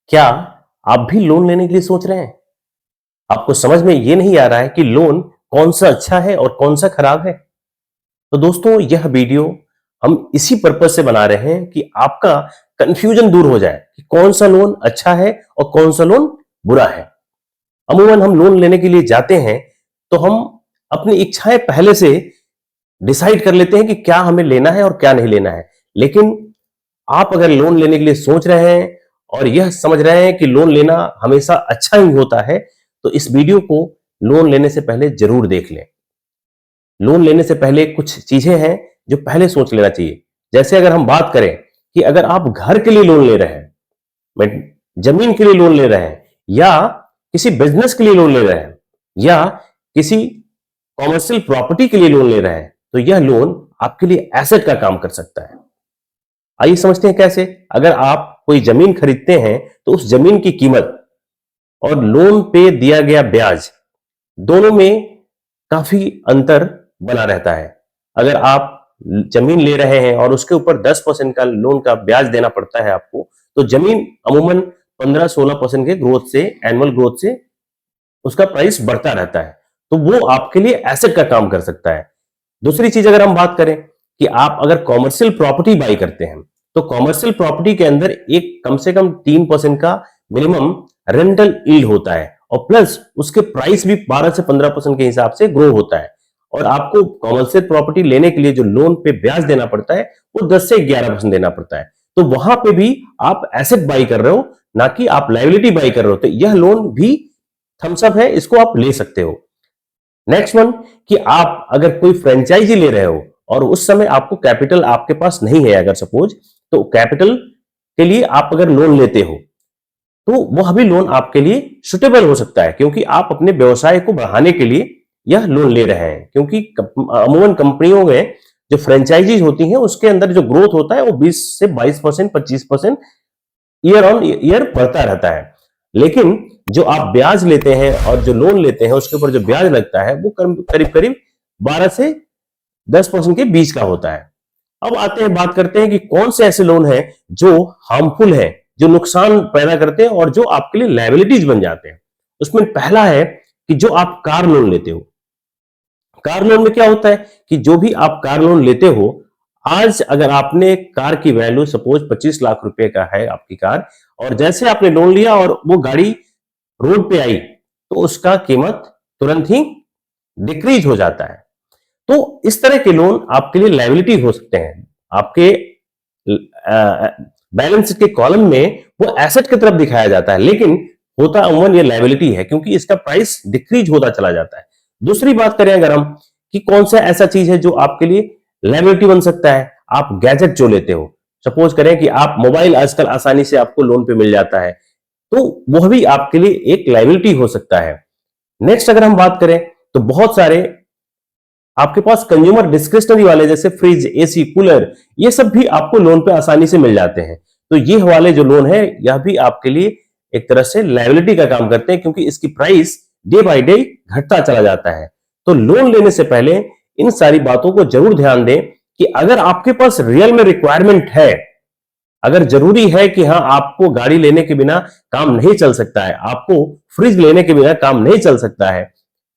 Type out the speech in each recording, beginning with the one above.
क्या आप भी लोन लेने के लिए सोच रहे हैं? आपको समझ में ये नहीं आ रहा है कि लोन कौन सा अच्छा है और कौन सा खराब है? तो दोस्तों यह वीडियो हम इसी पर्पज से बना रहे हैं कि आपका कंफ्यूजन दूर हो जाए कि कौन सा लोन अच्छा है और कौन सा लोन बुरा है। अमूमन हम लोन लेने के लिए जाते हैं तो हम अपनी इच्छाएं पहले से डिसाइड कर लेते हैं कि क्या हमें लेना है और क्या नहीं लेना है। लेकिन आप अगर लोन लेने के लिए सोच रहे हैं और यह समझ रहे हैं कि लोन लेना हमेशा अच्छा ही होता है, तो इस वीडियो को लोन लेने से पहले जरूर देख लें। लोन लेने से पहले कुछ चीजें हैं जो पहले सोच लेना चाहिए। जैसे अगर हम बात करें कि अगर आप घर के लिए लोन ले रहे हैं, जमीन के लिए लोन ले रहे हैं, या किसी बिजनेस के लिए लोन ले रहे हैं, या किसी कॉमर्शियल प्रॉपर्टी के लिए लोन ले रहे हैं, तो यह लोन आपके लिए एसेट का काम कर सकता है। आइए समझते हैं कैसे। अगर आप कोई जमीन खरीदते हैं तो उस जमीन की कीमत और लोन पे दिया गया ब्याज दोनों में काफी अंतर बना रहता है। अगर आप जमीन ले रहे हैं और उसके ऊपर 10% का लोन का ब्याज देना पड़ता है आपको, तो जमीन अमूमन 15-16% के ग्रोथ से, एनुअल ग्रोथ से उसका प्राइस बढ़ता रहता है। तो वो आपके लिए एसेट का काम कर सकता है। दूसरी चीज अगर हम बात करें कि आप अगर कॉमर्शियल प्रॉपर्टी बाई करते हैं, तो कॉमर्शियल प्रॉपर्टी के अंदर एक कम से कम 3% का मिनिमम रेंटल यील्ड होता है, और प्लस उसके प्राइस भी 12 से 15% के हिसाब से ग्रो होता है। और आपको कॉमर्शियल प्रॉपर्टी लेने के लिए जो लोन पे ब्याज देना पड़ता है वो 10 से 11% देना पड़ता है। तो वहां पे भी आप एसेट बाई कर रहे हो, ना कि आप लाइबिलिटी बाई कर रहे हो। तो यह लोन भी थम्सअप है, इसको आप ले सकते हो। नेक्स्ट वन कि आप अगर कोई फ्रेंचाइजी ले रहे हो और उस समय आपको कैपिटल आपके पास नहीं है, अगर सपोज, तो कैपिटल के लिए आप अगर लोन लेते हो तो वह भी लोन आपके लिए सुटेबल हो सकता है, क्योंकि आप अपने व्यवसाय को बढ़ाने के लिए यह लोन ले रहे हैं। क्योंकि अमूमन कंपनियों में जो फ्रेंचाइजीज होती हैं उसके अंदर जो ग्रोथ होता है वो 20 से 22%, 25% ईयर ऑन ईयर बढ़ता रहता है। लेकिन जो आप ब्याज लेते हैं और जो लोन लेते हैं उसके ऊपर जो ब्याज लगता है वो करीब करीब 12 से 10% के बीच का होता है। अब आते हैं, बात करते हैं कि कौन से ऐसे लोन हैं जो हार्मफुल हैं, जो नुकसान पैदा करते हैं और जो आपके लिए लायबिलिटीज बन जाते हैं। उसमें पहला है कि जो आप कार लोन लेते हो। कार लोन में क्या होता है कि जो भी आप कार लोन लेते हो, आज अगर आपने कार की वैल्यू सपोज 25 लाख रुपए का है आपकी कार, और जैसे आपने लोन लिया और वो गाड़ी रोड पे आई तो उसका कीमत तुरंत ही डिक्रीज हो जाता है। तो इस तरह के लोन आपके लिए लायबिलिटी हो सकते हैं। आपके बैलेंस के कॉलम में वो एसेट की तरफ दिखाया जाता है, लेकिन होता अमूमन ये लायबिलिटी है, क्योंकि इसका प्राइस डिक्रीज होता चला जाता है। दूसरी बात करें अगर हम कि कौन सा ऐसा चीज है जो आपके लिए लायबिलिटी बन सकता है। आप गैजेट जो लेते हो, सपोज करें कि आप मोबाइल आजकल आसानी से आपको लोन पे मिल जाता है, तो वह भी आपके लिए एक लायबिलिटी हो सकता है। नेक्स्ट अगर हम बात करें तो बहुत सारे आपके पास कंज्यूमर डिस्क्रिशनरी वाले, जैसे फ्रिज, एसी, कूलर, ये सब भी आपको लोन पे आसानी से मिल जाते हैं। तो ये वाले जो लोन है यह भी आपके लिए एक तरह से लायबिलिटी का काम करते हैं, क्योंकि इसकी प्राइस डे बाय डे घटता चला जाता है। तो लोन लेने से पहले इन सारी बातों को जरूर ध्यान दें कि अगर आपके पास रियल में रिक्वायरमेंट है, अगर जरूरी है कि हाँ आपको गाड़ी लेने के बिना काम नहीं चल सकता है, आपको फ्रिज लेने के बिना काम नहीं चल सकता है,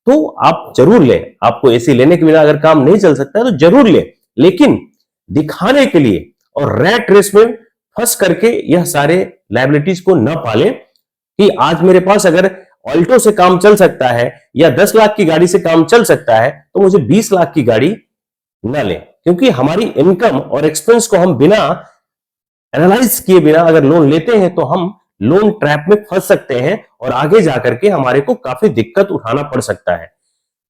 तो आप जरूर लें। आपको एसी लेने के बिना अगर काम नहीं चल सकता है तो जरूर लें। लेकिन दिखाने के लिए और रैट रेस में फंस करके यह सारे लायबिलिटीज को न पालें कि आज मेरे पास अगर ऑल्टो से काम चल सकता है या 10 लाख की गाड़ी से काम चल सकता है तो मुझे 20 लाख की गाड़ी न लें। क्योंकि हमारी इनकम और एक्सपेंस को हम बिना एनालाइज किए बिना अगर लोन लेते हैं तो हम लोन ट्रैप में फंस सकते हैं और आगे जाकर के हमारे को काफी दिक्कत उठाना पड़ सकता है।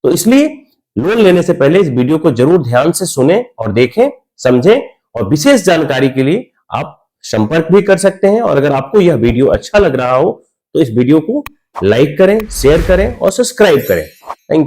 तो इसलिए लोन लेने से पहले इस वीडियो को जरूर ध्यान से सुने और देखें, समझें, और विशेष जानकारी के लिए आप संपर्क भी कर सकते हैं। और अगर आपको यह वीडियो अच्छा लग रहा हो तो इस वीडियो को लाइक करें, शेयर करें और सब्सक्राइब करें। Thank you.